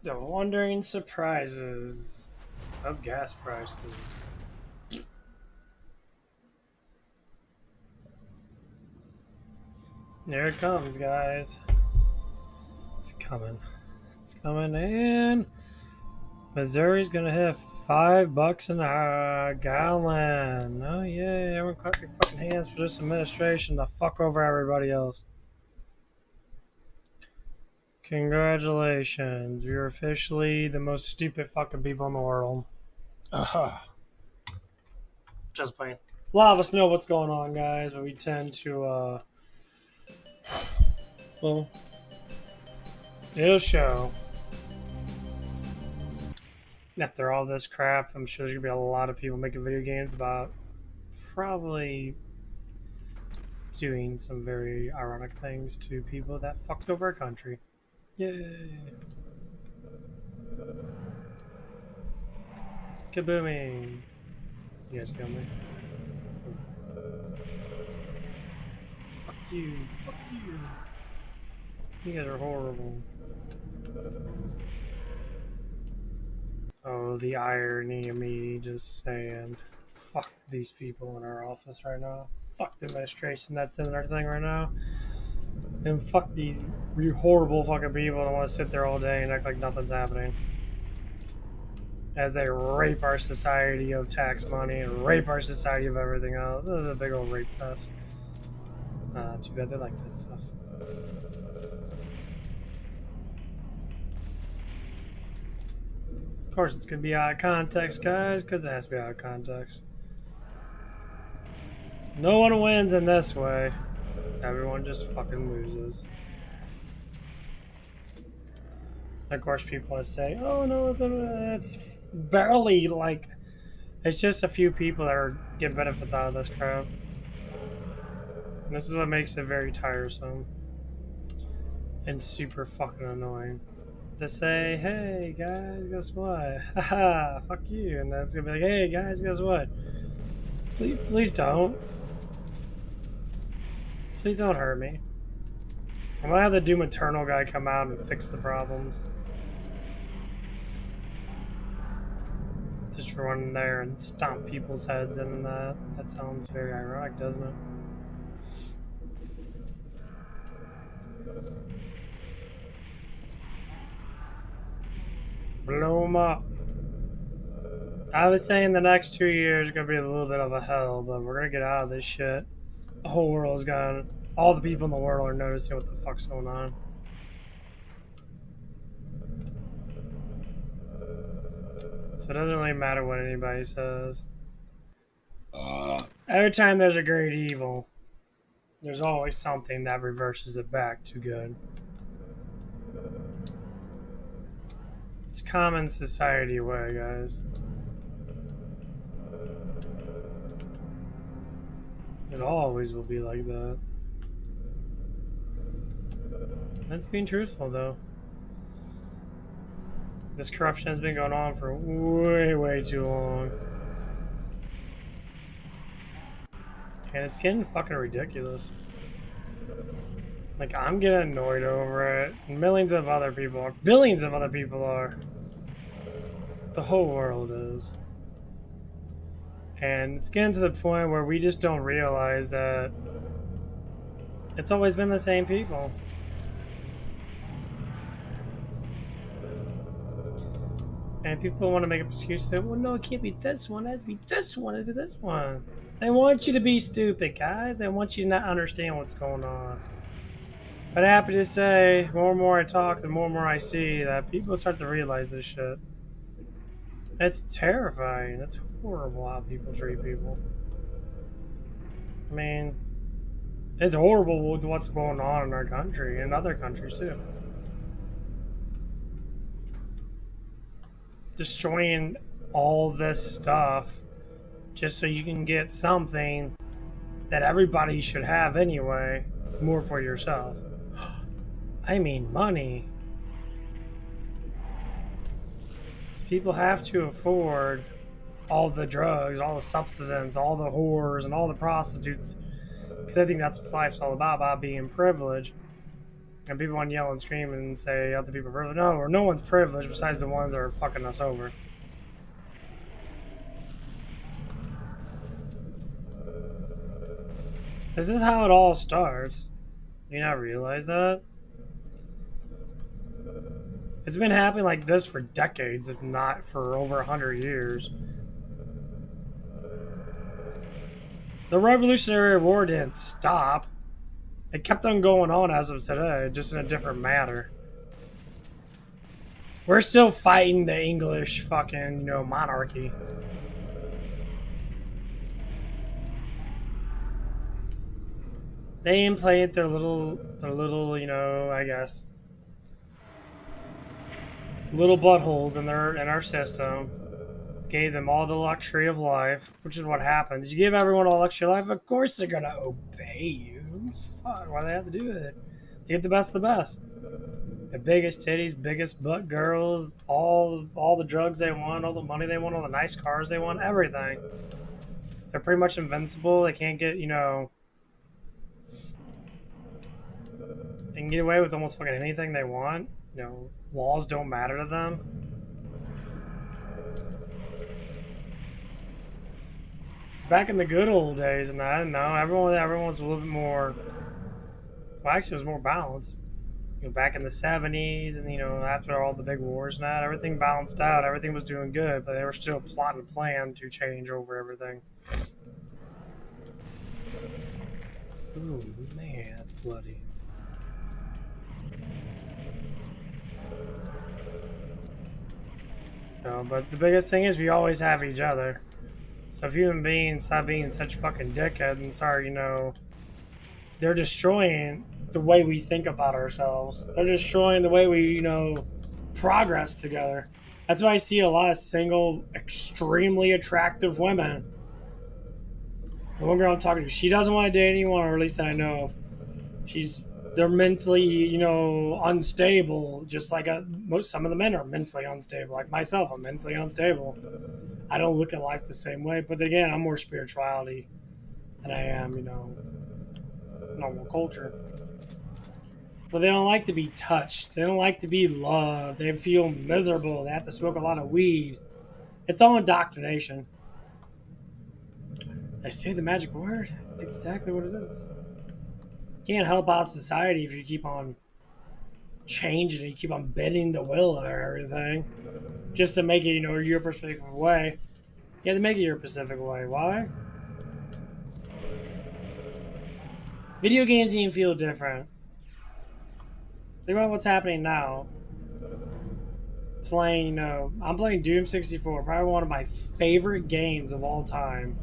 The wandering surprises of gas prices. There it comes, guys. It's coming. It's coming in. Missouri's gonna hit $5 a gallon. Oh yeah, everyone clap your fucking hands for this administration to fuck over everybody else. Congratulations, you're officially the most stupid fucking people in the world. Ugh. Just playing. A lot of us know what's going on, guys, but we tend to, well, it'll show. After all this crap, I'm sure there's gonna be a lot of people making video games about probably doing some very ironic things to people that fucked over a country. Yay! Kabooming! You guys kill me. Fuck you! Fuck you! You guys are horrible. Oh, the irony of me just saying, fuck these people in our office right now. Fuck the administration that's in our thing right now. And fuck these horrible fucking people that want to sit there all day and act like nothing's happening. As they rape our society of tax money and rape our society of everything else. This is a big old rape fest. Too bad they like that stuff. Of course, it's gonna be out of context, guys, because it has to be out of context. No one wins in this way. Everyone just fucking loses. And of course, people want to say, oh no, it's barely like, it's just a few people that are getting benefits out of this crap. And this is what makes it very tiresome. And super fucking annoying. To say, hey guys, guess what? Haha, fuck you. And then it's gonna be like, hey guys, guess what? Please don't. Please don't hurt me. I'm gonna have the Doom Eternal guy come out and fix the problems. Just run in there and stomp people's heads, and that sounds very ironic, doesn't it? Blow them up. I was saying the next 2 years are gonna be a little bit of a hell, but we're gonna get out of this shit. The whole world's gone. All the people in the world are noticing what the fuck's going on. So it doesn't really matter what anybody says. Every time there's a great evil, there's always something that reverses it back to good. It's common society way, guys. It always will be like that. That's being truthful, though. This corruption has been going on for way too long. And it's getting fucking ridiculous. Like, I'm getting annoyed over it. Millions of other people are. Billions of other people are. The whole world is. And it's getting to the point where we just don't realize that it's always been the same people. And people want to make up excuses. Say, well, no, it can't be this one. It has to be this one. It has to be this one. They want you to be stupid, guys. They want you to not understand what's going on. But happy to say, more and more I talk, the more and more I see that people start to realize this shit. It's terrifying. It's horrible how people treat people. I mean, it's horrible with what's going on in our country and other countries too. Destroying all this stuff just so you can get something that everybody should have anyway, more for yourself. I mean money. Because people have to afford all the drugs, all the substances, all the whores, and all the prostitutes Because I think that's what life's all about being privileged. And people want to yell and scream and say other people are privileged. No, or no one's privileged besides the ones that are fucking us over. This is how it all starts. You not realize that? It's been happening like this for decades, if not for over 100 years. The Revolutionary War didn't stop. It kept on going on as of today, just in a different manner. We're still fighting the English fucking, monarchy. They implanted their little, I guess, little buttholes in our system. Gave them all the luxury of life, which is what happens. You give everyone all luxury of life, of course they're gonna obey you. Fuck, why do they have to do it? You get the best of the best. The biggest titties, biggest butt girls, all the drugs they want, all the money they want, all the nice cars they want, everything. They're pretty much invincible. They can't get, they can get away with almost fucking anything they want. Laws don't matter to them. It's back in the good old days, and I don't know. Everyone was a little bit more. Well, actually, it was more balanced. Back in the 70s, and after all the big wars, and that everything balanced out. Everything was doing good, but they were still plotting a plan to change over everything. Ooh, man, that's bloody. But the biggest thing is we always have each other. So if human beings stop being such fucking dickheads and start, they're destroying the way we think about ourselves. They're destroying the way we, progress together. That's why I see a lot of single, extremely attractive women. The one girl I'm talking to, she doesn't want to date anyone, or at least that I know of. They're mentally, unstable, just like some of the men are mentally unstable. Like myself, I'm mentally unstable. I don't look at life the same way, but again, I'm more spirituality than I am, normal culture. But they don't like to be touched. They don't like to be loved. They feel miserable. They have to smoke a lot of weed. It's all indoctrination. I say the magic word. Exactly what it is. You can't help out society if you keep on changing. You keep on bending the will of everything just to make it, your specific way. You have to make it your specific way. Why? Video games even feel different. Think about what's happening now. I'm playing Doom 64, probably one of my favorite games of all time.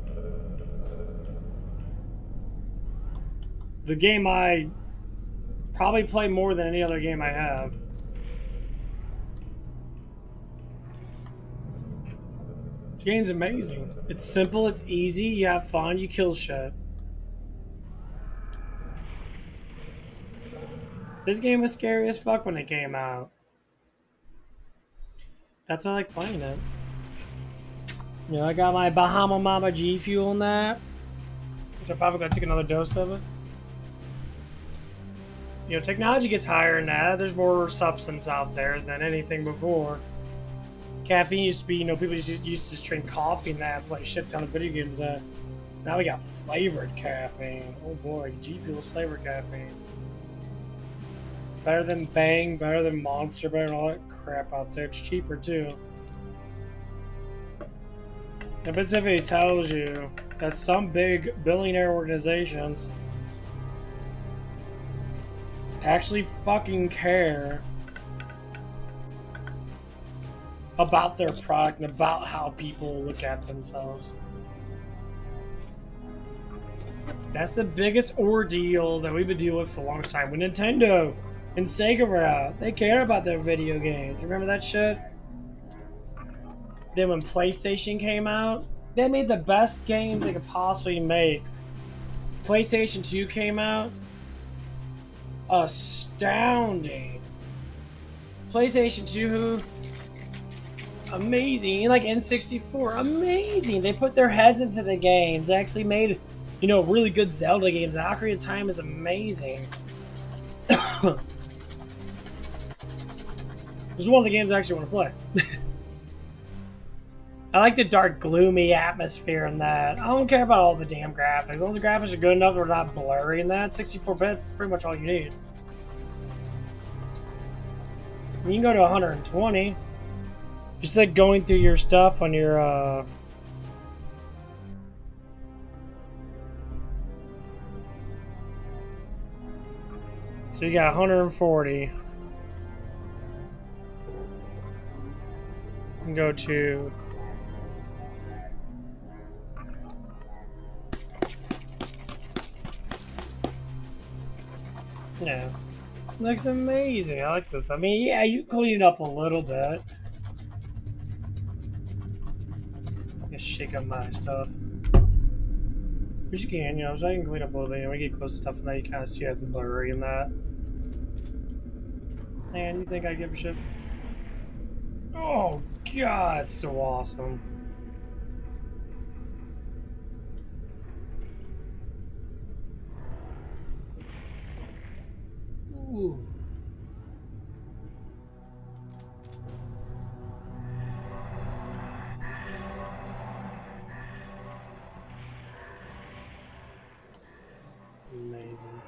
The game I probably play more than any other game I have. This game's amazing. It's simple, it's easy, you have fun, you kill shit. This game was scary as fuck when it came out. That's why I like playing it. I got my Bahama Mama G Fuel in that. So I'm probably gonna take another dose of it. Technology gets higher now. There's more substance out there than anything before. Caffeine used to be, people used to just drink coffee and that, play a shit ton of video games and that. Now we got flavored caffeine. Oh boy, G Fuel's flavored caffeine. Better than Bang, better than Monster, better than all that crap out there. It's cheaper too. It specifically tells you that some big billionaire organizations actually fucking care about their product and about how people look at themselves. That's the biggest ordeal that we've been dealing with for the longest time. When Nintendo and Sega were out, they care about their video games. Remember that shit? Then when PlayStation came out, they made the best games they could possibly make. PlayStation 2 came out. Astounding. PlayStation 2, amazing. Like N64, amazing. They put their heads into the games. They actually made You know, really good Zelda games. Ocarina of Time is amazing. This is one of the games I actually want to play. I like the dark, gloomy atmosphere in that. I don't care about all the damn graphics. As long as the graphics are good enough, they're not blurry in that. 64 bits is pretty much all you need. You can go to 120. Just like going through your stuff on your so you got 140. You can go to yeah. Looks amazing. I like this. I mean, yeah, you clean it up a little bit. Just shake up my stuff. Which you can, you know, so I can clean up a little bit. When we get close to stuff and that, you kind of see that's blurry in that. Man, you think I give a shit? Oh, God, it's so awesome. Ooh. Amazing.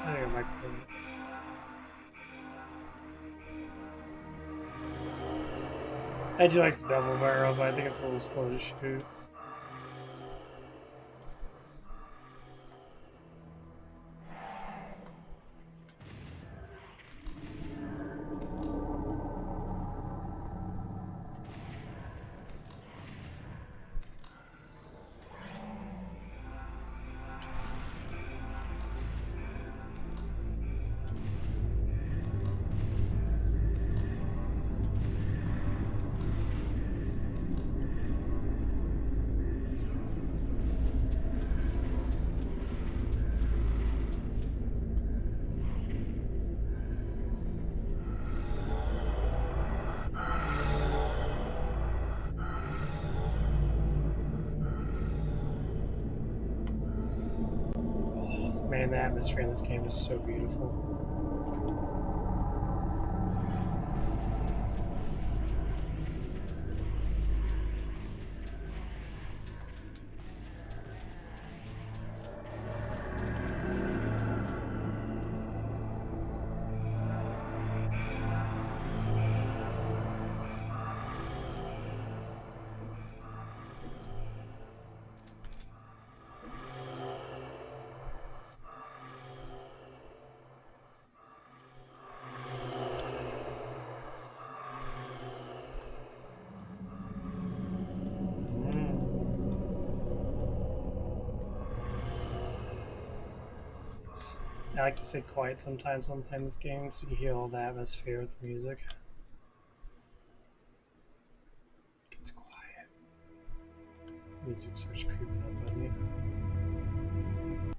I think I might play it. I do like the double barrel, but I think it's a little slow to shoot. Man, the atmosphere in this game is so beautiful. I like to sit quiet sometimes when I'm playing this game so you hear all the atmosphere with the music. It gets quiet. Music starts creeping up on you.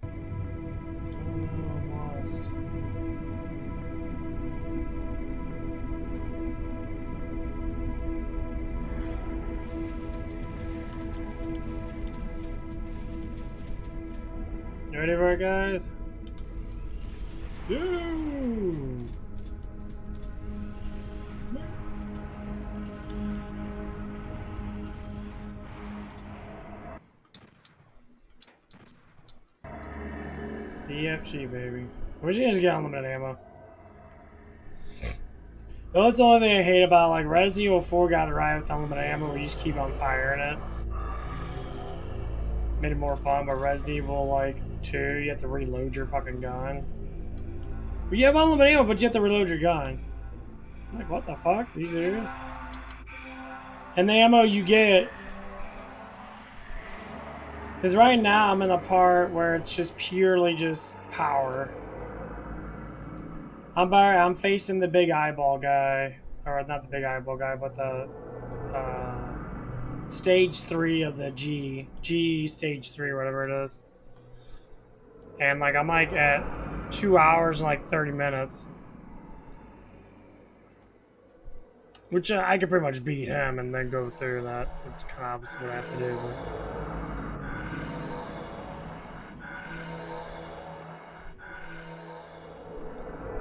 Oh, I'm lost. You ready for it, guys? Ooh. DFG, baby. Wish you guys get unlimited ammo. Well, that's the only thing I hate about like Resident Evil 4 got it right with unlimited ammo where you just keep on firing it. Made it more fun, but Resident Evil like 2, you have to reload your fucking gun. Well, you have unlimited ammo, but you have to reload your gun. I'm like, what the fuck? Are you serious? And the ammo you get... Because right now I'm in the part where it's just purely just power. I'm facing the big eyeball guy. Or not the big eyeball guy, but the... stage 3 of the G stage 3 or whatever it is. And like I'm like at 2 hours and like 30 minutes. Which I could pretty much beat him and then go through that. That's kind of obviously what I have to do.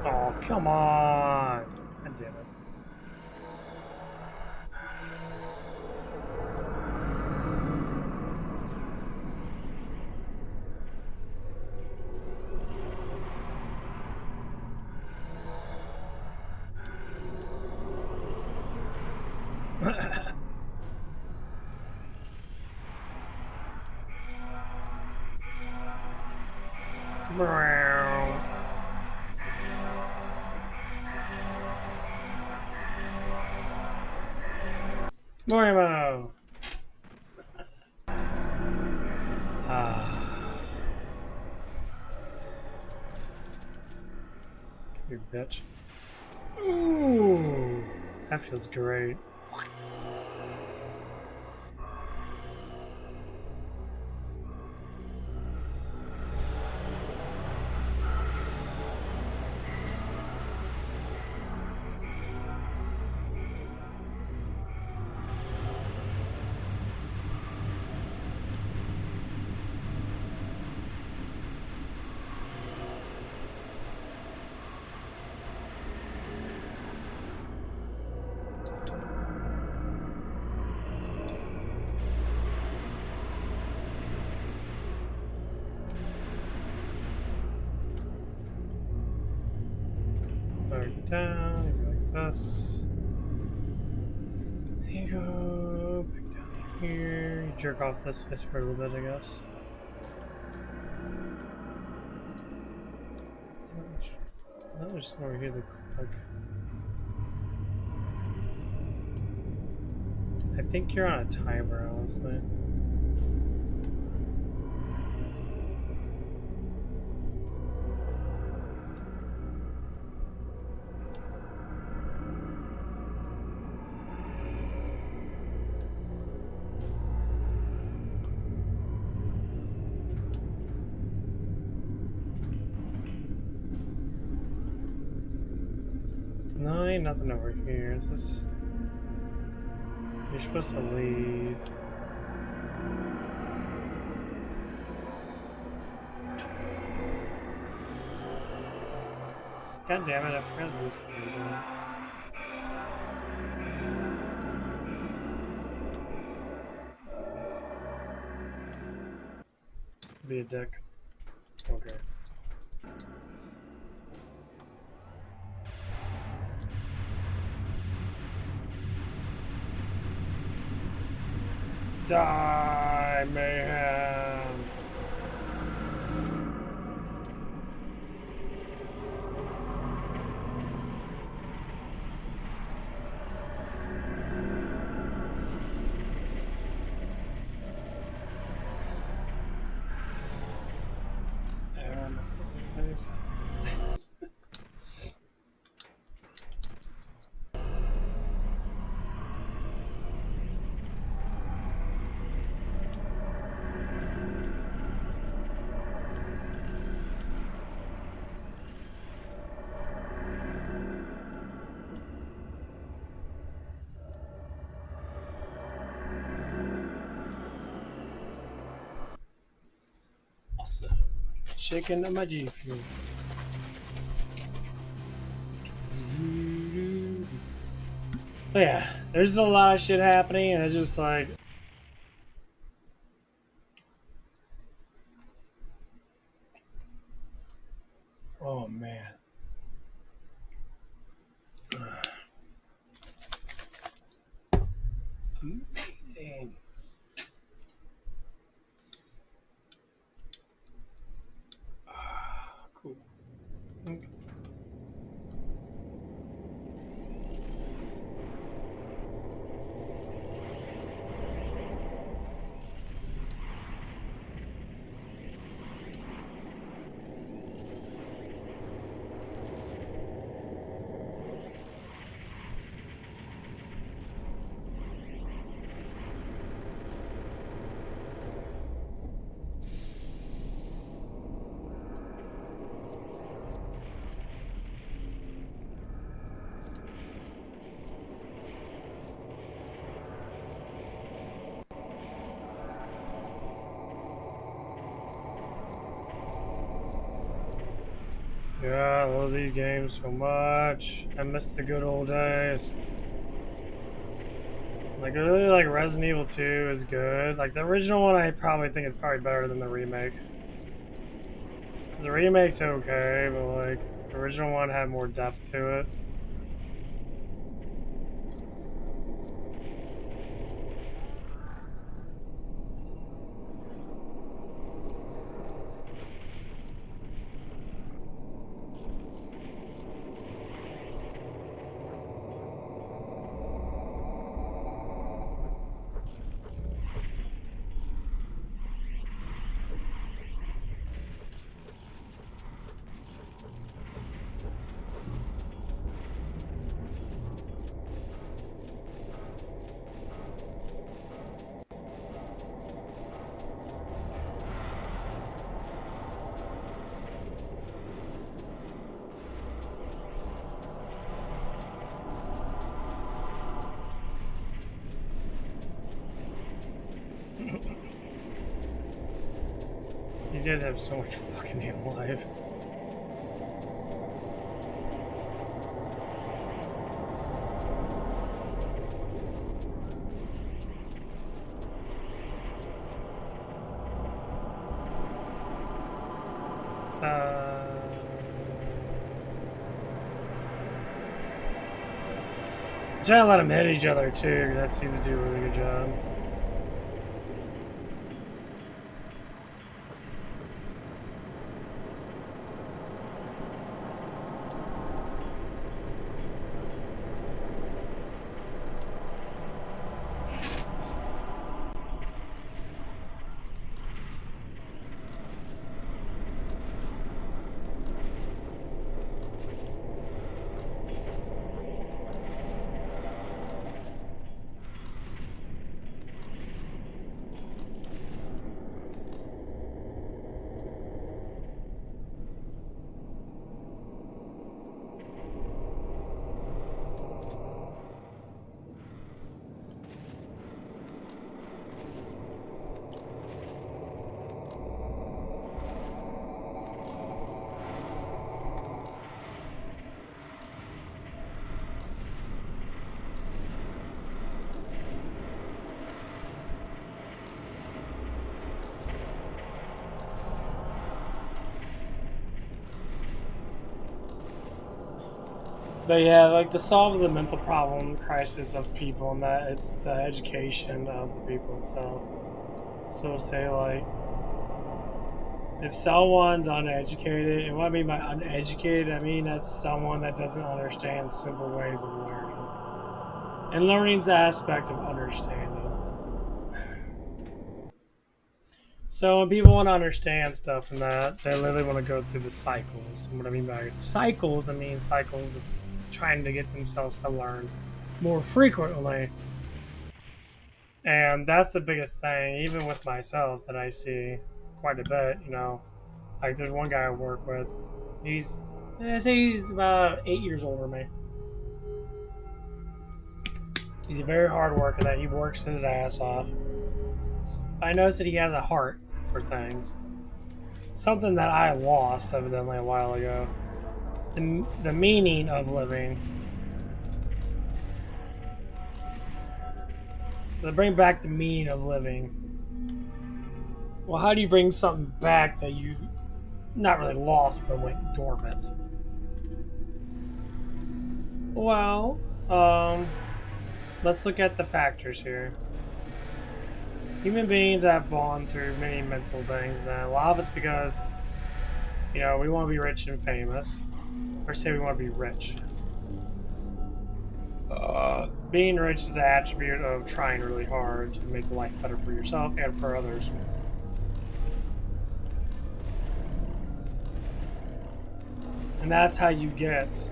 But... Oh, come on! God damn it. More ammo! You bitch. Ooh, that feels great. Back down, you go like this. There you go, back down to here. You jerk off this place for a little bit, I guess. I was just over here the click. I think you're on a timer, honestly. No, ain't nothing over here. Is this... You're supposed to leave. God damn it, I forgot to do something. Be a dick. Okay. Die, mayhem! Nice. Awesome. Chicken on my G Fuel. But yeah, there's a lot of shit happening, and it's just like. Oh man. Amazing. Cool. Okay. God, I love these games so much. I miss the good old days. Like, I really like Resident Evil 2 is good. Like, the original one, I probably think it's probably better than the remake. Because the remake's okay, but, like, the original one had more depth to it. These guys have so much fucking damn life. Try to let them hit each other too. That seems to do a really good job. But yeah, like to solve the mental problem crisis of people, and that it's the education of the people itself. So say like, if someone's uneducated, and what I mean by uneducated, I mean that's someone that doesn't understand simple ways of learning. And learning's the aspect of understanding. So when people want to understand stuff and that, they literally want to go through the cycles. And what I mean by cycles, I mean cycles of trying to get themselves to learn more frequently. And that's the biggest thing, even with myself, that I see quite a bit, you know. Like there's one guy I work with. I say he's about 8 years older than me. He's a very hard worker that he works his ass off. I noticed that he has a heart for things. Something that I lost evidently a while ago. The meaning of living. So to bring back the meaning of living. Well, how do you bring something back that you not really lost but went dormant? Well, let's look at the factors here. Human beings have gone through many mental things now. A lot of it's because, you know, we want to be rich and famous. Or say we want to be rich. Being rich is the attribute of trying really hard to make life better for yourself and for others. And that's how you get,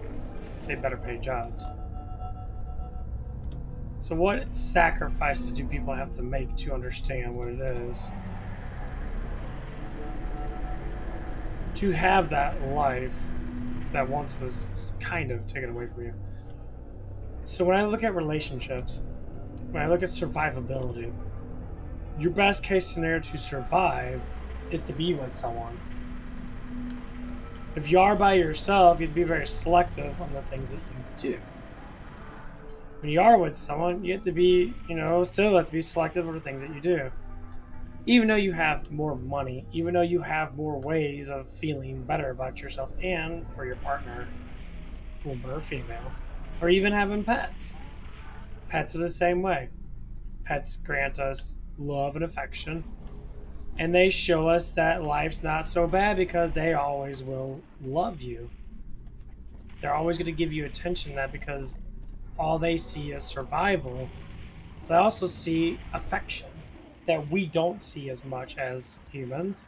say, better paid jobs. So what sacrifices do people have to make to understand what it is to have that life that once was kind of taken away from you? So when I look at relationships, when I look at survivability, your best case scenario to survive is to be with someone. If you are by yourself, you have to be very selective on the things that you do. When you are with someone, you have to be, still have to be selective of the things that you do. Even though you have more money, even though you have more ways of feeling better about yourself and for your partner, woman or female, or even having pets. Pets are the same way. Pets grant us love and affection, and they show us that life's not so bad because they always will love you. They're always going to give you attention, that because all they see is survival. They also see affection that we don't see as much as humans.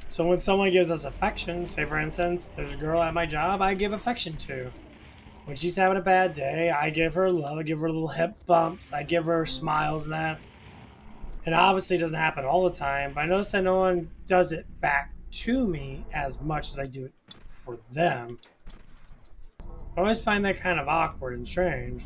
So when someone gives us affection, say for instance, there's a girl at my job I give affection to. When she's having a bad day, I give her love, I give her little hip bumps, I give her smiles and that. And obviously it doesn't happen all the time, but I notice that no one does it back to me as much as I do it for them. I always find that kind of awkward and strange.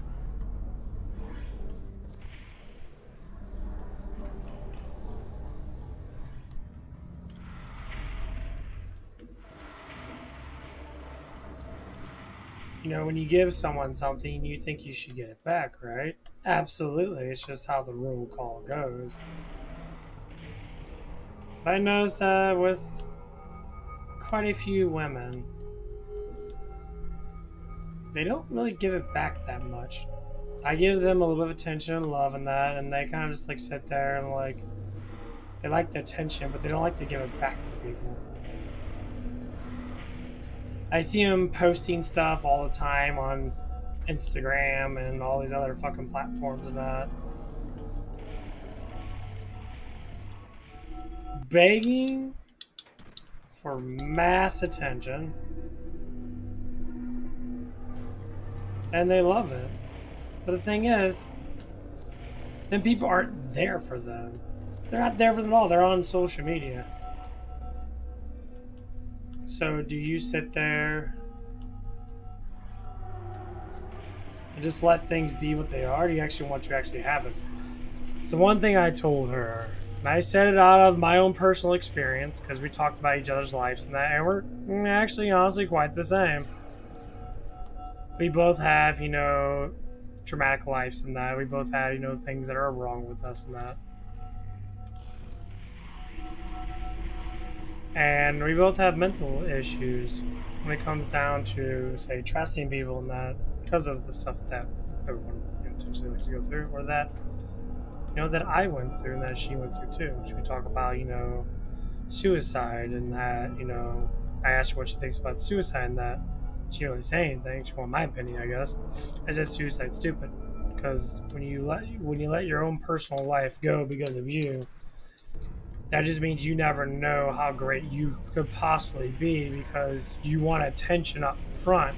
When you give someone something, you think you should get it back, right? Absolutely, it's just how the roll call goes. But I noticed that with quite a few women, they don't really give it back that much. I give them a little bit of attention and love and that, and they kind of just sit there and they like the attention, but they don't like to give it back to people. I see them posting stuff all the time on Instagram and all these other fucking platforms and that. Begging for mass attention. And they love it. But the thing is, then people aren't there for them. They're not there for them at all. They're on social media. So do you sit there and just let things be what they are? Or do you actually want to actually have it? So one thing I told her, and I said it out of my own personal experience, because we talked about each other's lives and that, and we're actually honestly quite the same. We both have, traumatic lives and that. We both had, things that are wrong with us and that. And we both have mental issues when it comes down to, say, trusting people and that, because of the stuff that everyone potentially likes to go through, or that, that I went through and that she went through too. Should we talk about, suicide and that, I asked her what she thinks about suicide and that. She didn't really say anything. She wanted my opinion, I guess. I said suicide's stupid, because when you let your own personal life go because of you, that just means you never know how great you could possibly be, because you want attention up front.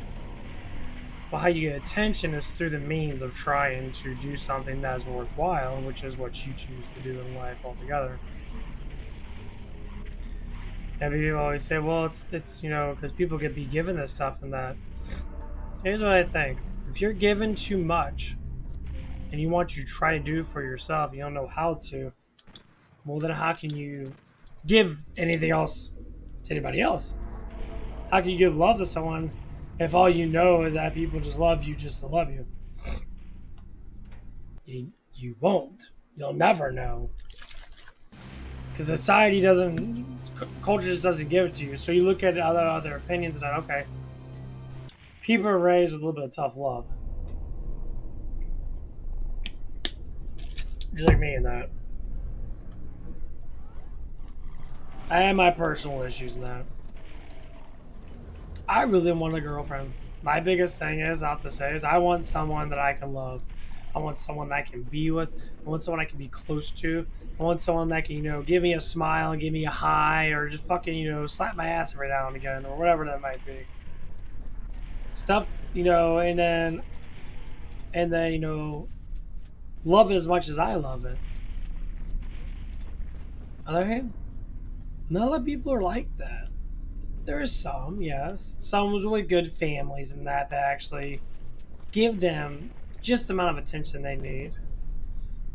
Well, how you get attention is through the means of trying to do something that's worthwhile, which is what you choose to do in life altogether. And people always say, well, it's because people could be given this stuff and that. Here's what I think. If you're given too much and you want to try to do for yourself, you don't know how to, well, then how can you give anything else to anybody else? How can you give love to someone if all you know is that people just love you just to love you? You won't. You'll never know. Because society culture just doesn't give it to you. So you look at other opinions and okay, people are raised with a little bit of tough love. Just like me in that. I have my personal issues in that. I really want a girlfriend. My biggest thing is, I have to say, is I want someone that I can love. I want someone that I can be with. I want someone I can be close to. I want someone that can, give me a smile and give me a hi, or just fucking, slap my ass every now and again, or whatever that might be. Stuff, and then, love it as much as I love it. On the other hand, not a lot of people are like that. There are some, yes. Some with really good families and that actually give them just the amount of attention they need.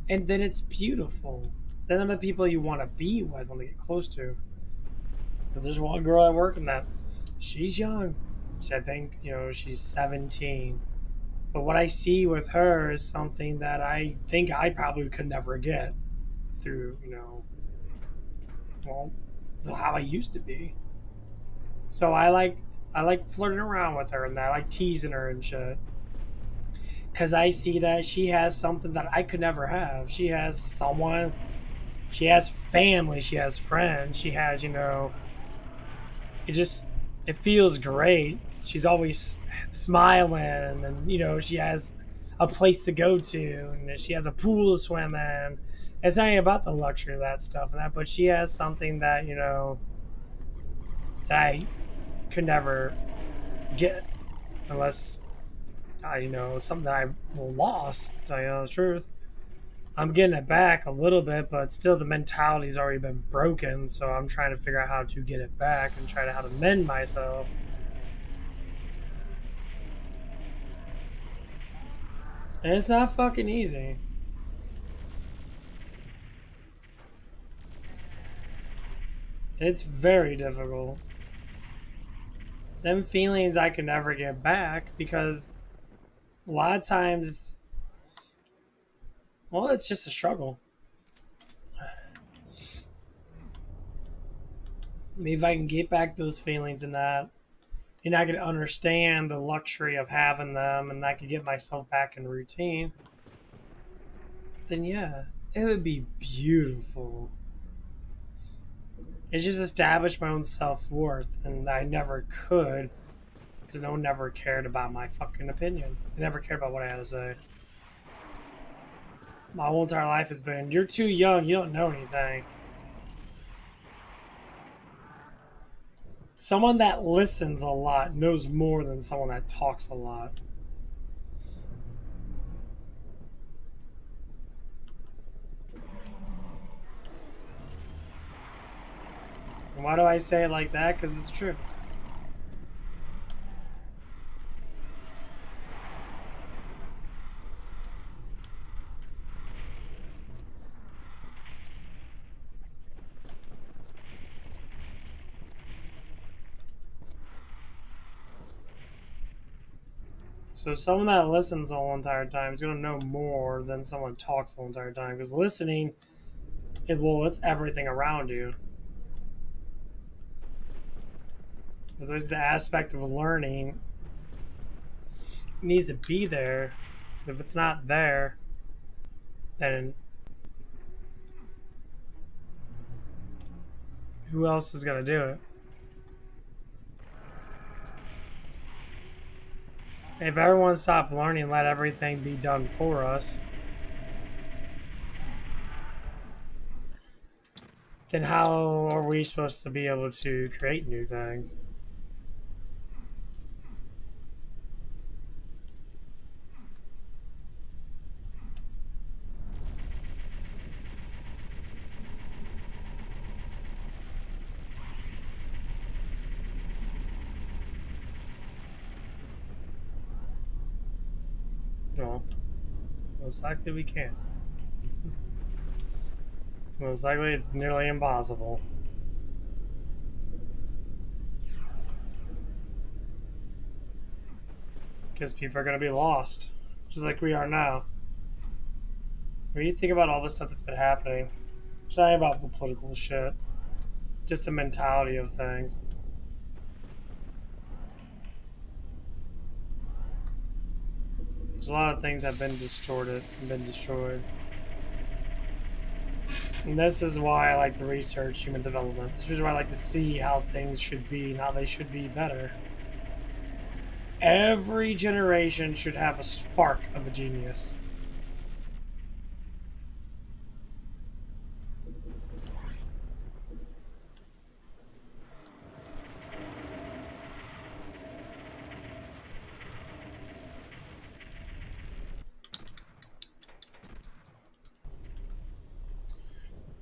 And then it's beautiful. Then they're the people you want to be with, want to get close to. But there's one girl at work and that she's young. I think, you know, she's 17. But what I see with her is something that I think I probably could never get through, you know, well, how I used to be. So I like flirting around with her and I like teasing her and shit. Cause I see that she has something that I could never have. She has someone, she has family, she has friends, she has, you know, it just it feels great. She's always smiling, and you know she has a place to go to, and she has a pool to swim in. It's not even about the luxury of that stuff and that, but she has something that you know that I could never get unless I you know something that I lost. To tell you the truth, I'm getting it back a little bit, but still the mentality's already been broken. So I'm trying to figure out how to get it back and try to how to mend myself. And it's not fucking easy. It's very difficult. Them feelings I can never get back because a lot of times, well, it's just a struggle. Maybe if I can get back those feelings and that, and I can understand the luxury of having them and I could get myself back in routine, then yeah, it would be beautiful. It's just established my own self worth, and I never could because no one never cared about my fucking opinion. They never cared about what I had to say. My whole entire life has been, you're too young, you don't know anything. Someone that listens a lot knows more than someone that talks a lot. And why do I say it like that? Because it's true. So someone that listens the whole entire time is going to know more than someone talks the whole entire time. Because listening, it's everything around you. There's always the aspect of learning needs to be there. If it's not there, then who else is going to do it? If everyone stopped learning, let everything be done for us, then how are we supposed to be able to create new things? Well, most likely we can't. Most likely it's nearly impossible. Because people are going to be lost, just like we are now. When you think about all the stuff that's been happening, it's not about the political shit, just the mentality of things. There's a lot of things that have been distorted and been destroyed. And this is why I like to research human development. This is why I like to see how things should be and how they should be better. Every generation should have a spark of a genius.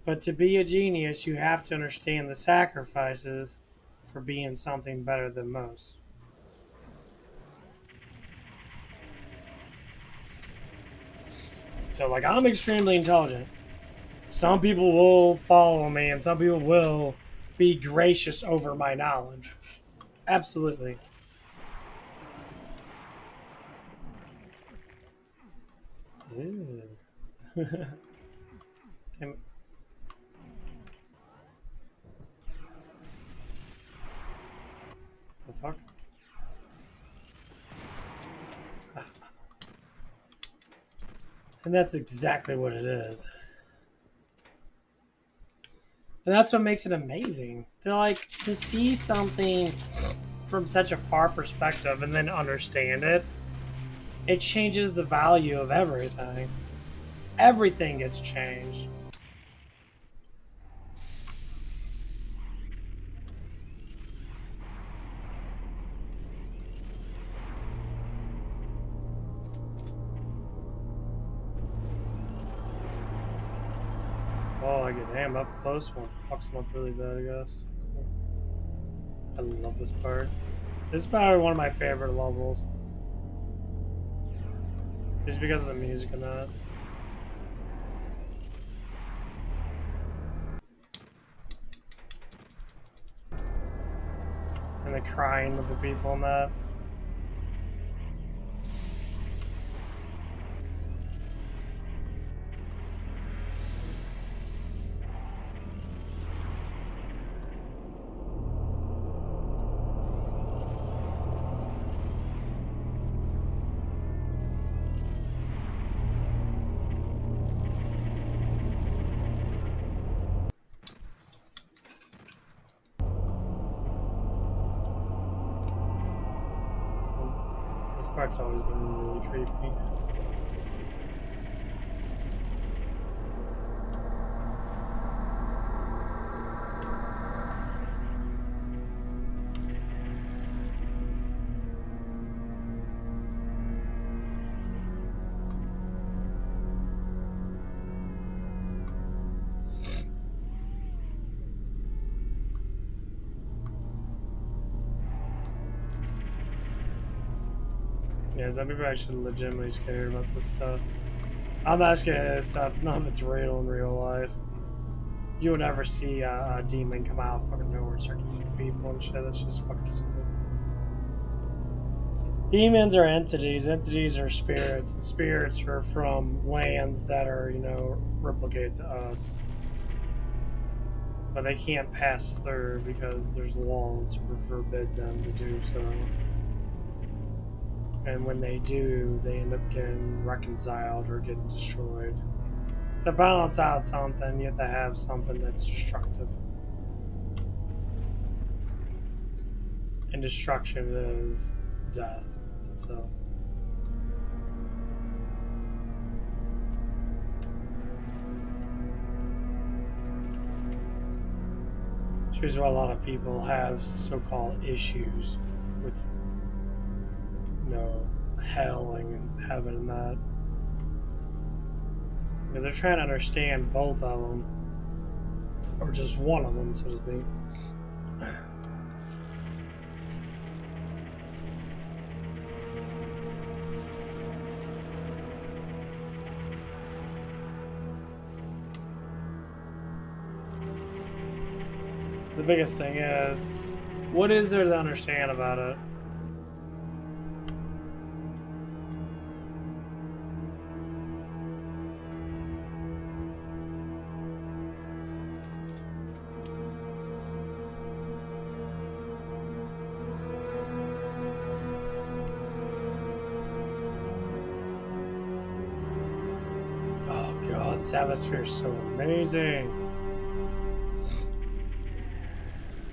But to be a genius, you have to understand the sacrifices for being something better than most. So, like, I'm extremely intelligent. Some people will follow me, and some people will be gracious over my knowledge. Absolutely. Ew. Damn. The fuck? And that's exactly what it is. And that's what makes it amazing. To see something from such a far perspective and then understand it, it changes the value of everything. Everything gets changed. Oh, I get damn up close one. Fucks them up really bad, I guess. Cool. I love this part. This is probably one of my favorite levels. Just because of the music and that. And the crying of the people and that. This part's always been really creepy. Yeah, some people are actually legitimately scared about this stuff. I'm not scared of this stuff. None of it's real in real life. You would never see a demon come out of fucking nowhere and start eating people and shit. That's just fucking stupid. Demons are entities. Entities are spirits. And spirits are from lands that are, replicated to us. But they can't pass through because there's laws to forbid them to do so. And when they do, they end up getting reconciled or getting destroyed. To balance out something, you have to have something that's destructive. And destruction is death itself. This is why a lot of people have so-called issues with hell and heaven and that. Because they're trying to understand both of them. Or just one of them, so to speak. The biggest thing is, what is there to understand about it? This atmosphere is so amazing.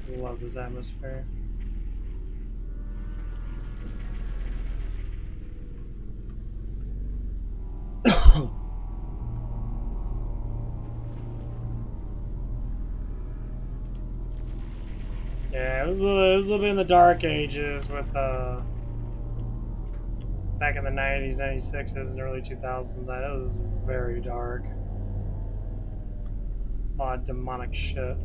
I love this atmosphere. Yeah, it was a little bit in the dark ages with back in the 90s, 96s, and early 2000s. It was very dark. A lot of demonic shit.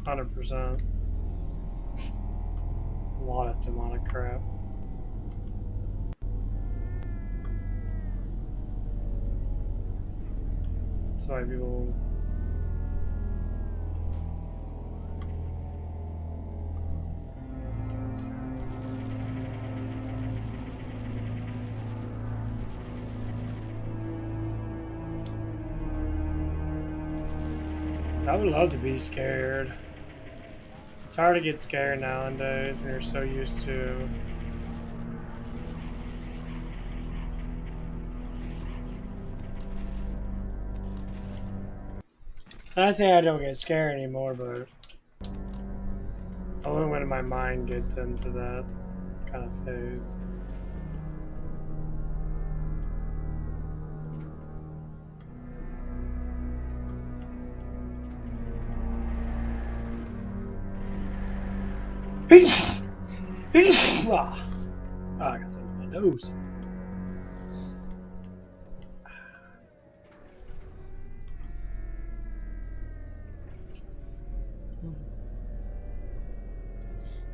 %. A lot of demonic crap. why people. I would love to be scared. It's hard to get scared nowadays when you're so used to. Not saying I don't get scared anymore, but only when my mind gets into that kind of phase. Ah, I got something in my nose.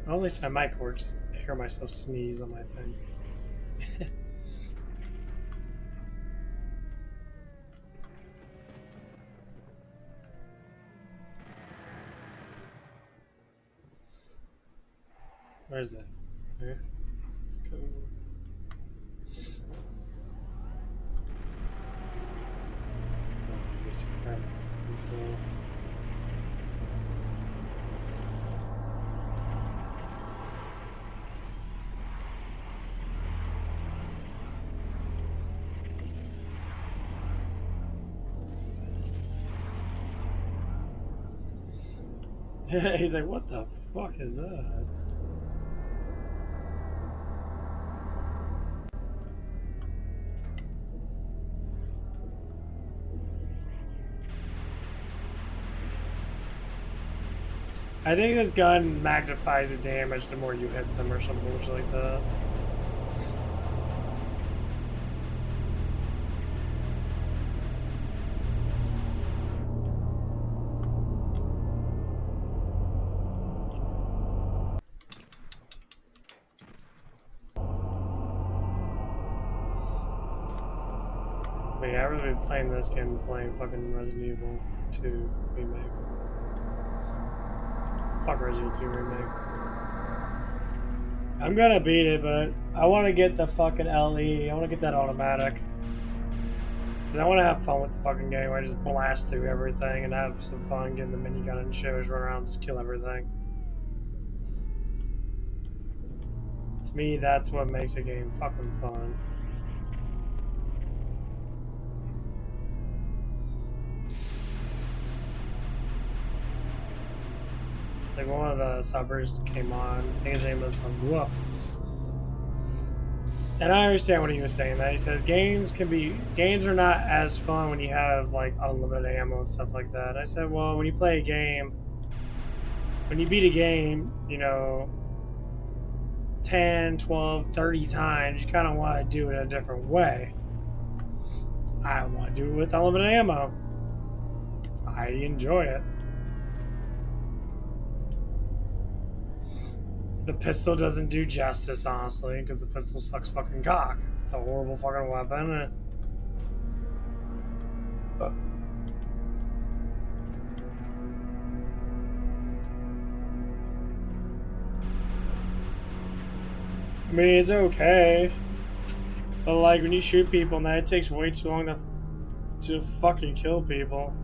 Well, at least my mic works. I hear myself sneeze on my thing. Where is that? Here. Let's go. Oh, just a friend. Cool. He's like, what the fuck is that? I think this gun magnifies the damage the more you hit them or some bullshit like that. But yeah, I've really been playing this game, playing fucking Resident Evil 2 remake. Fuck Resident Evil 2 remake. I'm gonna beat it, but I want to get the fucking LE. I want to get that automatic. Because I want to have fun with the fucking game where I just blast through everything and have some fun getting the minigun and shit, just run around and just kill everything. To me, that's what makes a game fucking fun. It's like one of the subbers came on. I think his name was Woof. And I understand what he was saying. That he says games are not as fun when you have like unlimited ammo and stuff like that. I said, well, when you play a game, when you beat a game, you know, 10, 12, 30 times, you kind of want to do it a different way. I want to do it with unlimited ammo. I enjoy it. The pistol doesn't do justice, honestly, because the pistol sucks fucking cock. It's a horrible fucking weapon. I mean, it's okay. But, like, when you shoot people, man, it takes way too long to fucking kill people.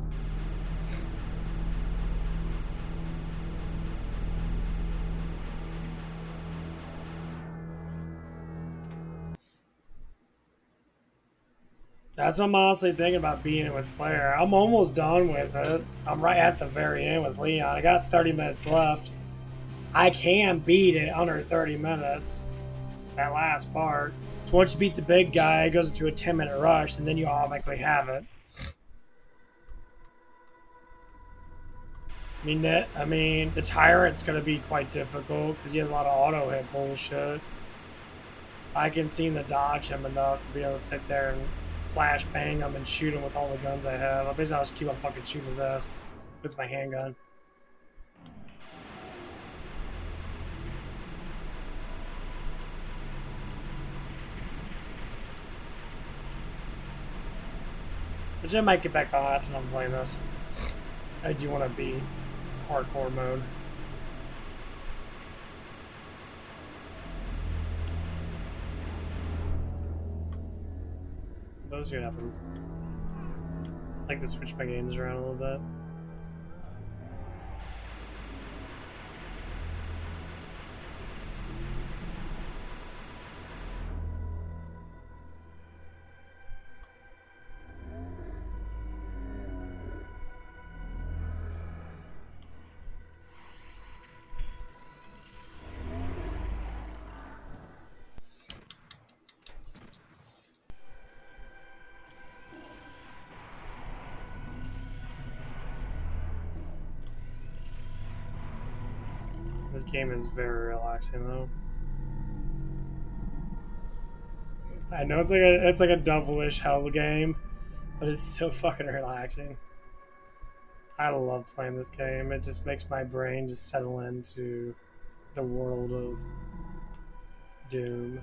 That's what I'm honestly thinking about beating it with Claire. I'm almost done with it. I'm right at the very end with Leon. I got 30 minutes left. I can beat it under 30 minutes. That last part. So once you beat the big guy, it goes into a 10-minute rush, and then you automatically have it. I mean, the Tyrant's going to be quite difficult because he has a lot of auto hit bullshit. I can seem to dodge him enough to be able to sit there and flash bang him and shoot him with all the guns I have. I'll basically just keep on fucking shooting his ass with my handgun. Which I might get back on after I'm playing this. I do want to beat hardcore mode. Those shit happens. I like to switch my games around a little bit. This game is very relaxing though. I know it's like a devilish hell game, but it's so fucking relaxing. I love playing this game. It just makes my brain just settle into the world of Doom.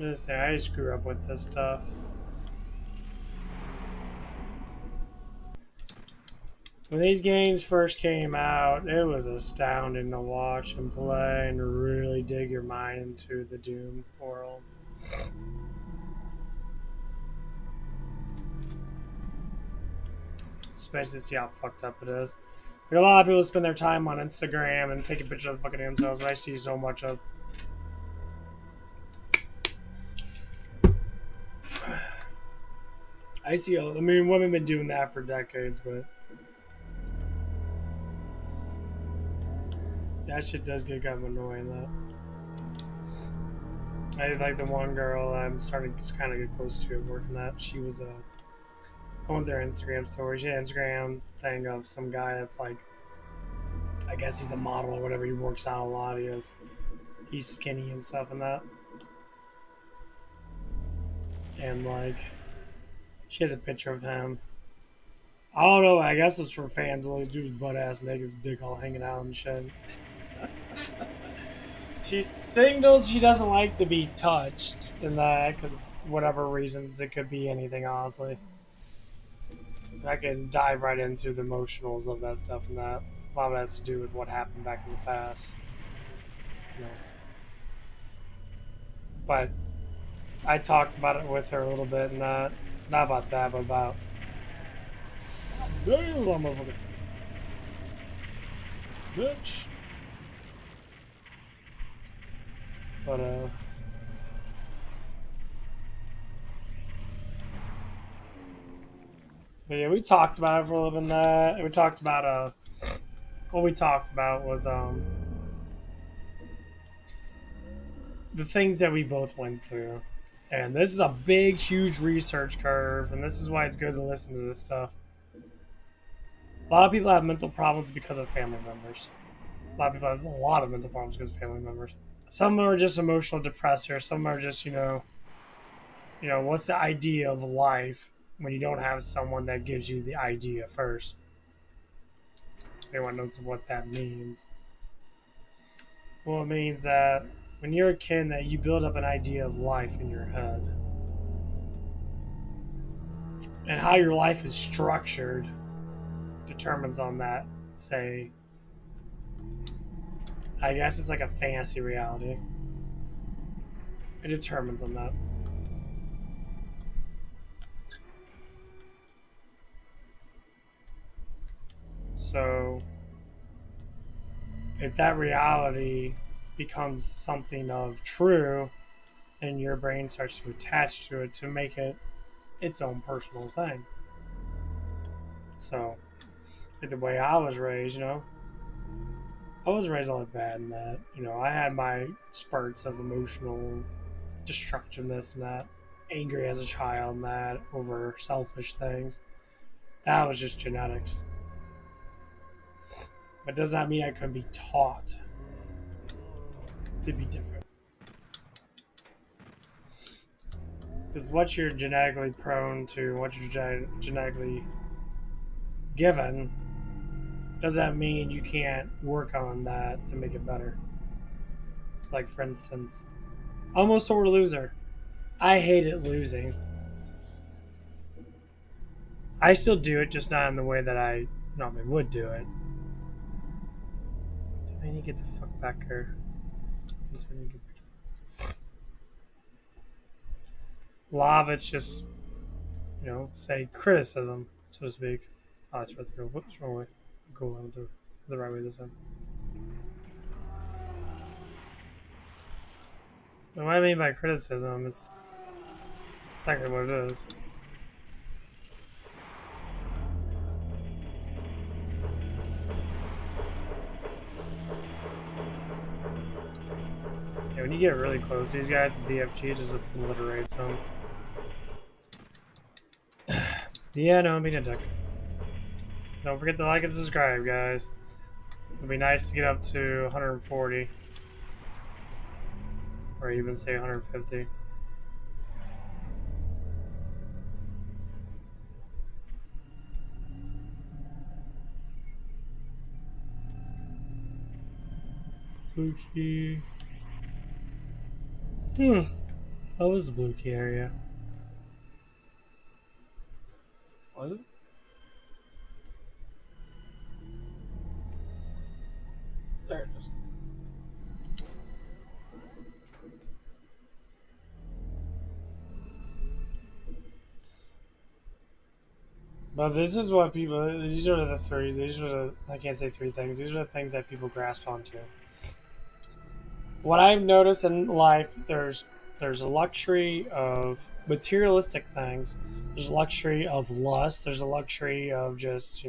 I just grew up with this stuff. When these games first came out, it was astounding to watch and play and really dig your mind into the Doom world. Especially to see how fucked up it is. Like, a lot of people spend their time on Instagram and taking pictures of fucking themselves, but I see so much of. I mean, women have been doing that for decades, but that shit does get kind of annoying, though. I like the one girl I'm starting to kind of get close to working that. She was going through her Instagram story. She had an Instagram thing of some guy that's like, I guess he's a model or whatever. He works out a lot. He's skinny and stuff and that. And like, she has a picture of him. I don't know. I guess it's for fans. Only dude's butt ass naked, dick all hanging out and shit. She signals she doesn't like to be touched in that because whatever reasons, it could be anything, honestly. I can dive right into the emotionals of that stuff, and that a lot of it has to do with what happened back in the past. You know. But I talked about it with her a little bit, and not about that, but about damn, motherfucker, bitch. But yeah, we talked about it for a little bit. We talked about what we talked about was the things that we both went through, and this is a big, huge research curve, and this is why it's good to listen to this stuff. A lot of people have mental problems because of family members. A lot of people have a lot of mental problems because of family members. Some are just emotional depressors. Some are just what's the idea of life when you don't have someone that gives you the idea first? Everyone knows what that means. Well, it means that when you're a kid, that you build up an idea of life in your head. And how your life is structured determines on that, say, I guess it's like a fantasy reality. It determines on that. So, if that reality becomes something of true, and your brain starts to attach to it to make it its own personal thing. So, the way I was raised, I was raised all bad in that. I had my spurts of emotional destructiveness and that, angry as a child and that, over selfish things. That was just genetics. But does that mean I couldn't be taught to be different? Because what you're genetically prone to, what you're genetically given, does that mean you can't work on that to make it better? So, like, for instance, almost sore loser. I hated losing. I still do it, just not in the way that I normally would do it. I need to get the fuck back here. A lot of it's just, say criticism, so to speak. Oh, that's right there. Whoops, wrong way. Go on the right way this time. And what I mean by criticism, it's exactly what it is. Yeah, when you get really close to these guys, the BFG just obliterates them. Yeah, no, I'm being a dick. Don't forget to like and subscribe, guys. It'd be nice to get up to 140. Or even say 150. Blue key. That was the blue key area. Was it? There it is. But this is what people, these are the three, I can't say three things, these are the things that people grasp onto. What I've noticed in life, there's a luxury of materialistic things, there's a luxury of lust, there's a luxury of just,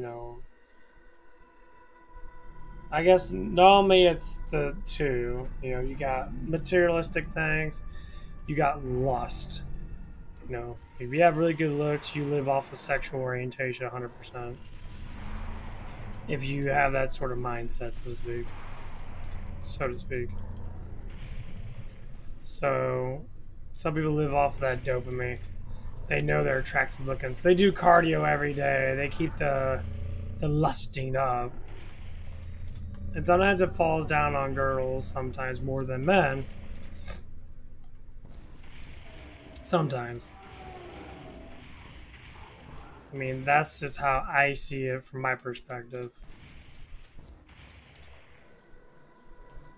I guess normally it's the two, you got materialistic things, you got lust. If you have really good looks, you live off of sexual orientation 100%. If you have that sort of mindset, so to speak. So, some people live off of that dopamine. They know they're attractive looking, so they do cardio every day. They keep the lusting up. And sometimes it falls down on girls, sometimes more than men. Sometimes. I mean, that's just how I see it from my perspective.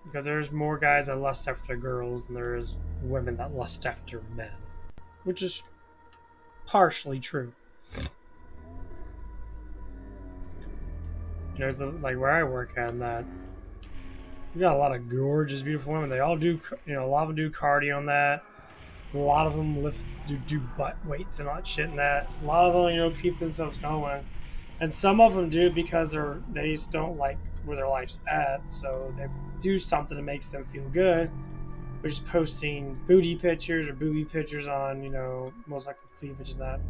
Because there's more guys that lust after girls than there is women that lust after men. Which is partially true. There's like where I work at, and that we got a lot of gorgeous, beautiful women. They all do, a lot of them do cardio on that. A lot of them do butt weights and all that shit and that. A lot of them, keep themselves going. And some of them do it because they just don't like where their life's at. So they do something that makes them feel good. Which is posting booty pictures or booby pictures on, most likely cleavage and that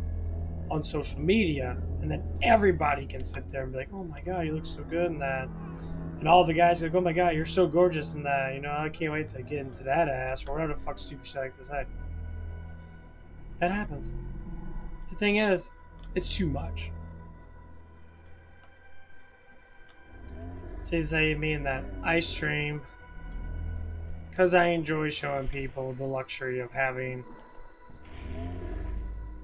on social media. And then everybody can sit there and be like, oh my God, you look so good in that. And all the guys go, oh my God, you're so gorgeous in that. I can't wait to get into that ass or whatever the fuck stupid shit I like to say. That happens. The thing is, it's too much. So you say me in that ice stream, because I enjoy showing people the luxury of having,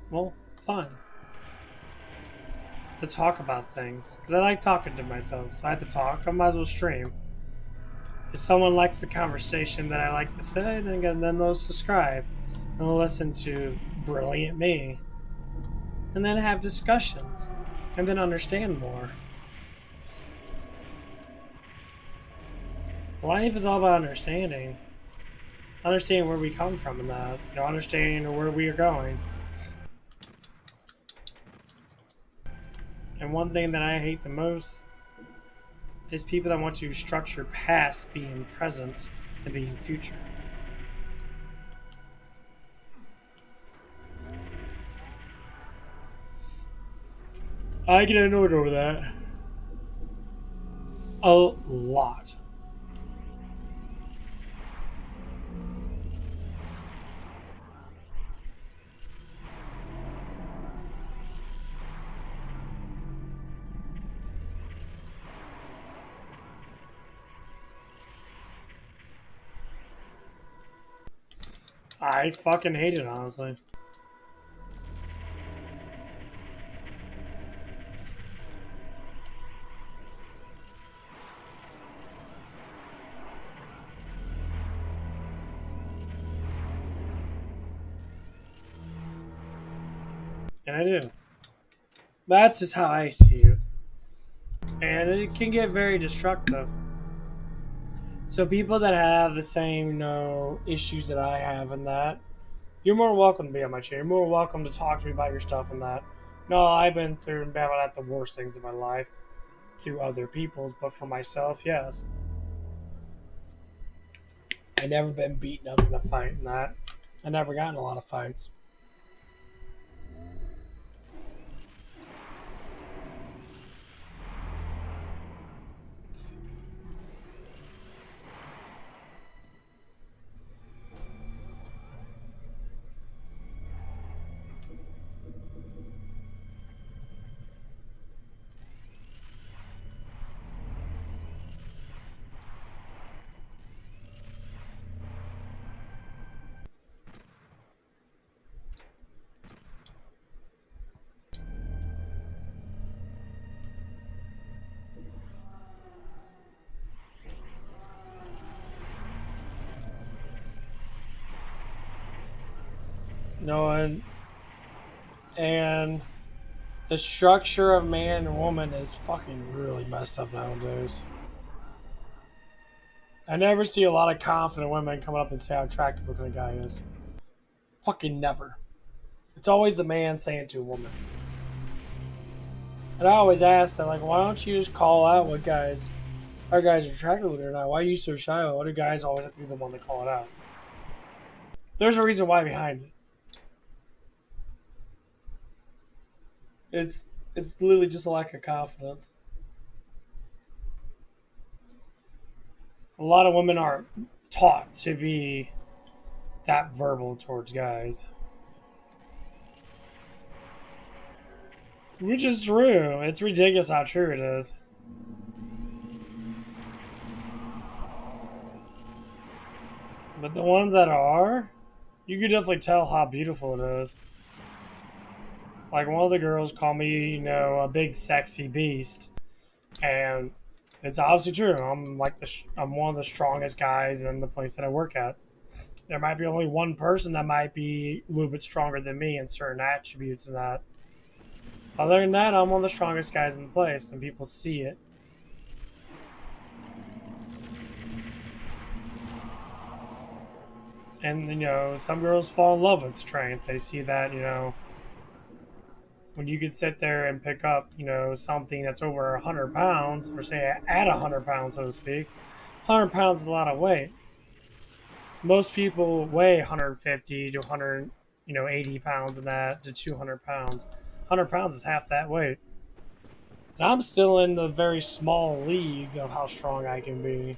well, fun. To talk about things. Because I like talking to myself, so I have to talk. I might as well stream. If someone likes the conversation that I like to say, then they'll subscribe. And they'll listen to brilliant me. And then have discussions. And then understand more. Life is all about understanding. Understanding where we come from in that. Understanding where we are going. And one thing that I hate the most is people that want to structure past being present and being future. I get annoyed over that. A lot. I fucking hate it, honestly. And I do. That's just how I see it. And it can get very destructive. So people that have the same, issues that I have and that, you're more welcome to be on my channel. You're more welcome to talk to me about your stuff and that. No, I've been through and battled at the worst things in my life through other people's, but for myself, yes. I never been beaten up in a fight and that. I never got in a lot of fights. No, and the structure of man and woman is fucking really messed up nowadays. I never see a lot of confident women come up and say how attractive looking a guy is. Fucking never. It's always the man saying to a woman. And I always ask them, like, why don't you just call out what guys are attractive looking or not? Why are you so shy? Why do guys always have to be the one to call it out? There's a reason why behind it. It's literally just a lack of confidence. A lot of women are taught to be that verbal towards guys. Which is true. It's ridiculous how true it is. But the ones that are, you can definitely tell how beautiful it is. Like one of the girls called me, a big sexy beast, and it's obviously true. I'm one of the strongest guys in the place that I work at. There might be only one person that might be a little bit stronger than me in certain attributes and that. Other than that, I'm one of the strongest guys in the place, and people see it. And, some girls fall in love with strength. They see that, when you could sit there and pick up, something that's over 100 pounds, or say at 100 pounds, so to speak. 100 pounds is a lot of weight. Most people weigh 150 to 100, 80 pounds and that to 200 pounds. 100 pounds is half that weight. And I'm still in the very small league of how strong I can be.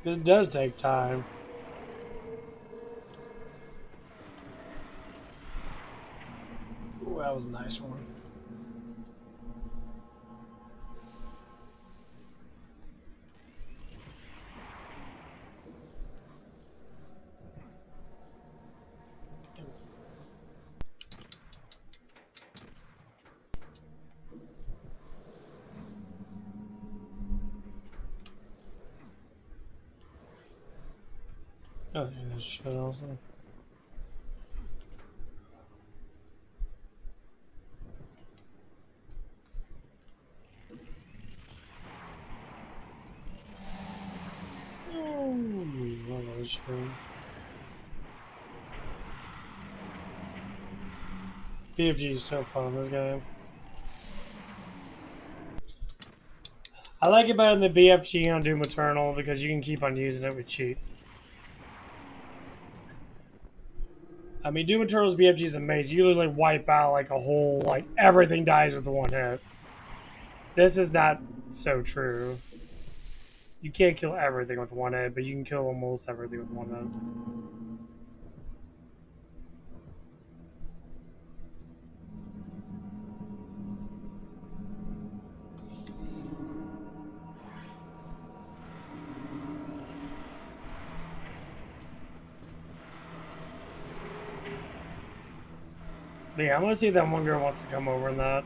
This does take time. Ooh, that was a nice one. Oh, yeah, that's shit also. Oh, that's shit. BFG is so fun in this game. I like it better than the BFG on Doom Eternal because you can keep on using it with cheats. I mean, Doom Eternal's BFG is amazing. You literally wipe out like a whole, everything dies with one hit. This is not so true. You can't kill everything with one hit, but you can kill almost everything with one hit. But yeah, I want to see if that one girl wants to come over in that.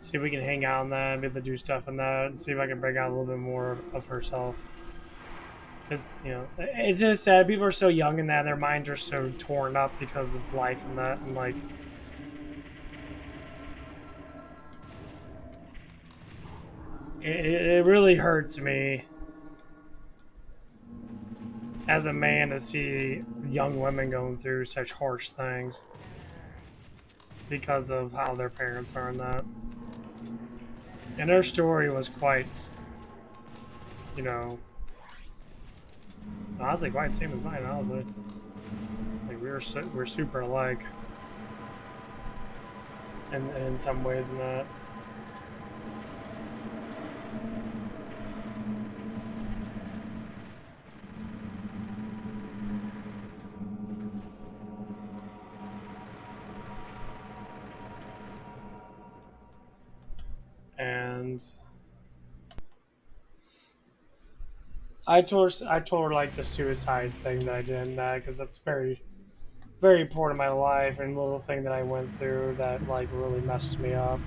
See if we can hang out in that, be able to do stuff in that, and see if I can bring out a little bit more of herself. Because, you know, it's just sad. People are so young in that, their minds are so torn up because of life and that, and like... It really hurts me as a man to see young women going through such harsh things because of how their parents are in that. And her story was quite, you know, honestly quite the same as mine, honestly. Like we're super alike in some ways in that. And I told her like the suicide things that I did in that because that's very very important in my life and little thing that I went through that like really messed me up,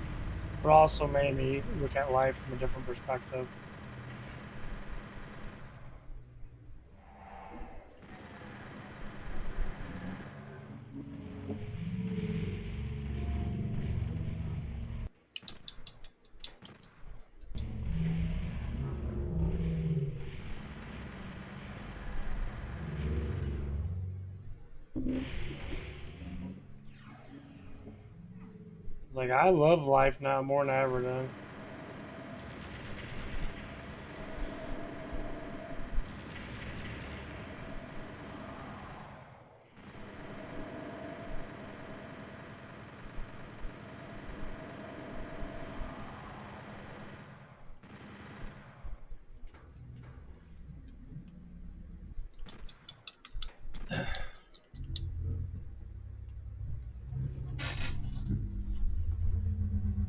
but also made me look at life from a different perspective. It's like I love life now more than ever, then.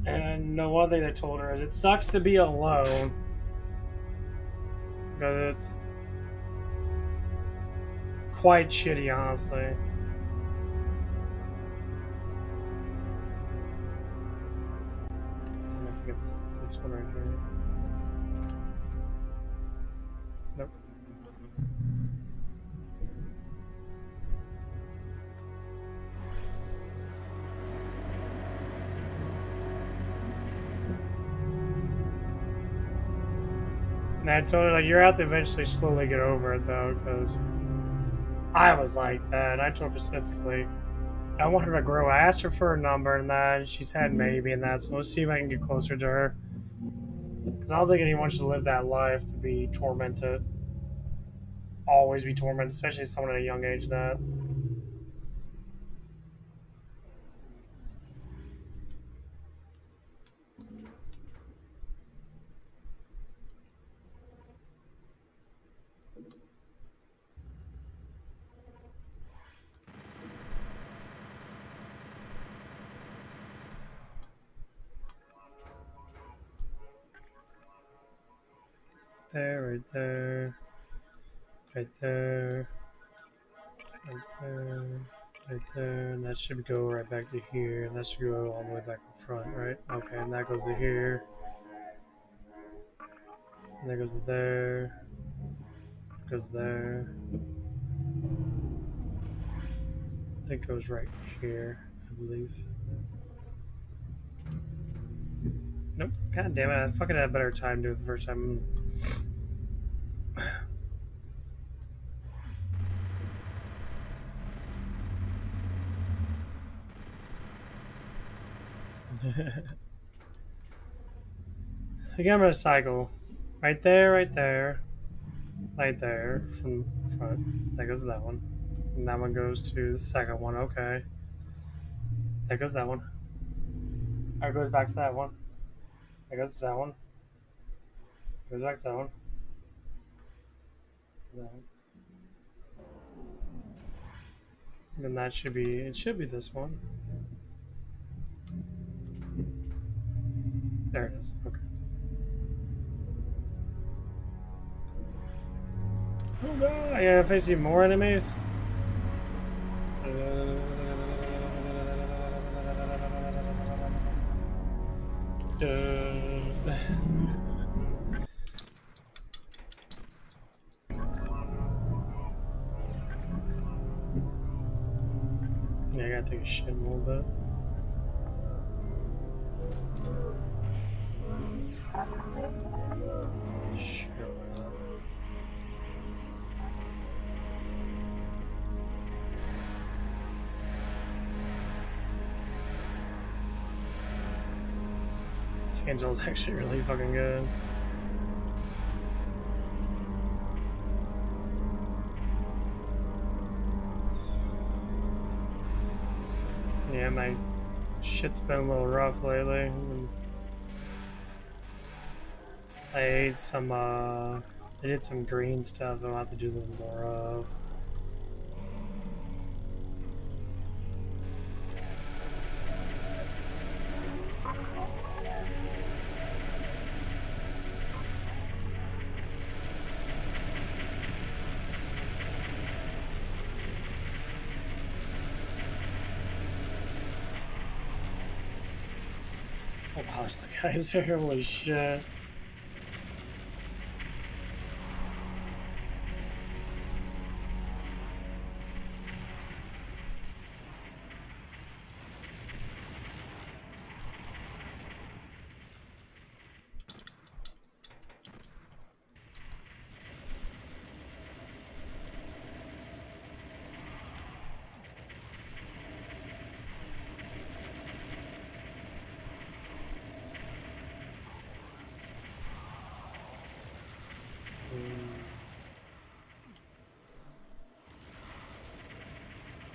And no one thing I told her is it sucks to be alone because it's quite shitty, honestly. I think it's this one right here. Nope. And I told her, like, you're out to eventually slowly get over it, though, because I was like that. I told her specifically, I want her to grow. I asked her for a number and that, and she said maybe and that, so let's see if I can get closer to her. Because I don't think anyone should live that life to be tormented. Always be tormented, especially someone at a young age that. There, right there. Right there. Right there. Right there. And that should go right back to here. And that should go all the way back in front, right? Okay, and that goes to here. And that goes to there. Goes there. It goes right here, I believe. Nope. God damn it. I fucking had a better time doing it the first time. Again, I'm gonna cycle. Right there, right there. Right there. From front. That goes to that one. And that one goes to the second one. Okay. That goes to that one. It goes back to that one. That goes to that one. Goes back to that one. That one. Then that should be, it should be this one. There it is. Okay. Oh god, yeah, if I see more enemies. Duh. Yeah, I gotta take a shit in a little bit. Sure, why not? Changel's actually really fucking good. Yeah, my shit's been a little rough lately. I ate some, I did some green stuff I'm about to do a little more of. Oh gosh, the guys here, holy shit.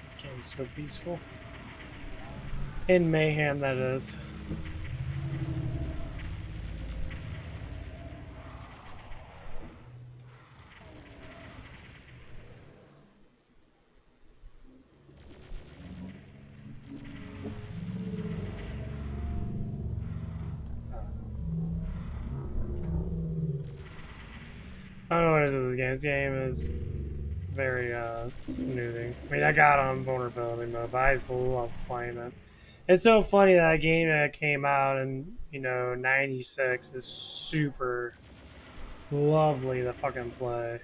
This game's so peaceful. In mayhem, that is. I don't know what it is with this game. This game is very smoothing. I mean, I got on vulnerability mode, but I just love playing it. It's so funny that game that came out in, you know, 96 is super lovely to fucking play.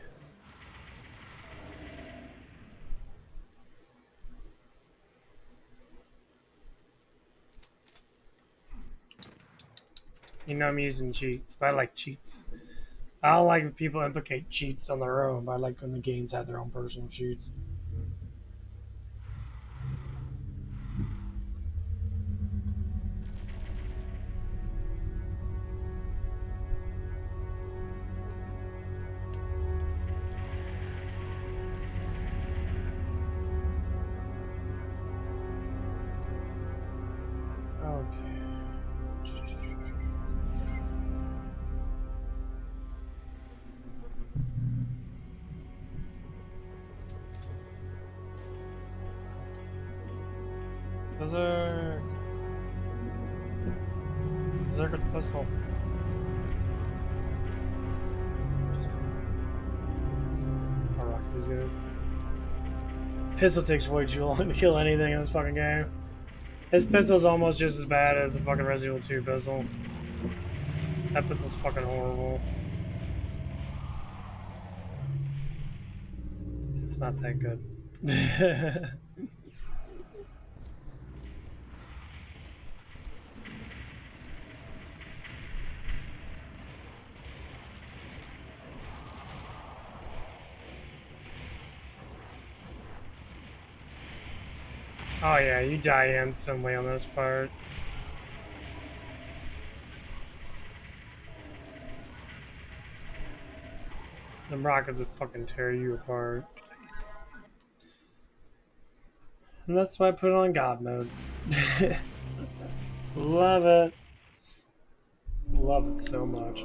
You know, I'm using cheats, but I like cheats. I don't like when people implicate cheats on their own, but I like when the games have their own personal cheats. Berserk! Berserk with the pistol. I'll rock these guys. Pistol takes way too long to kill anything in this fucking game. This pistol's almost just as bad as the fucking Resident Evil 2 pistol. That pistol's fucking horrible. It's not that good. Oh yeah, you die instantly on this part. Them rockets would fucking tear you apart. And that's why I put it on God mode. Love it. Love it so much.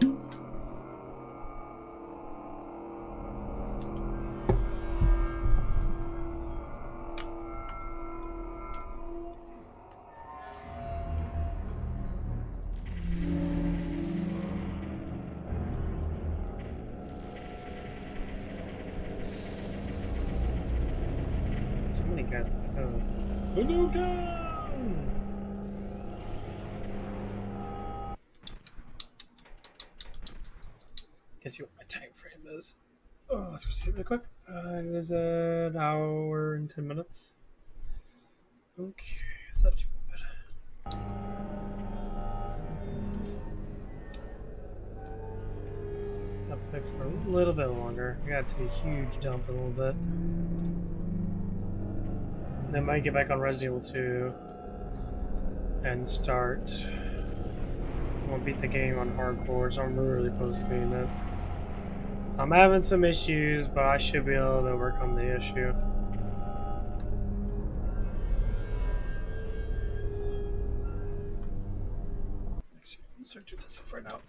So many guys to kill. Hadouken! Let's see what my time frame is. Oh, let's go see it real quick. It is an hour and 10 minutes. Okay, it's not too bad. I'll play for a little bit longer. I got to take a huge dump in a little bit. Then might get back on Resident Evil 2 and start. I'm gonna beat the game on hardcore, so I'm really close to beating it. I'm having some issues, but I should be able to overcome the issue. Let's start doing this stuff right now.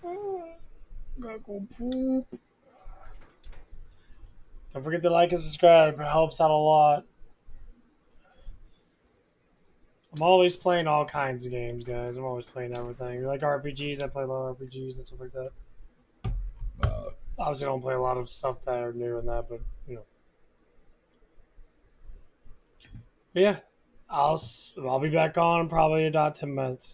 Gotta go poop. Don't forget to like and subscribe. It helps out a lot. I'm always playing all kinds of games, guys. I'm always playing everything. You like RPGs? I play a lot of RPGs and stuff like that. Obviously, I don't play a lot of stuff that are new and that, but you know. But yeah, I'll be back on in probably about 10 minutes.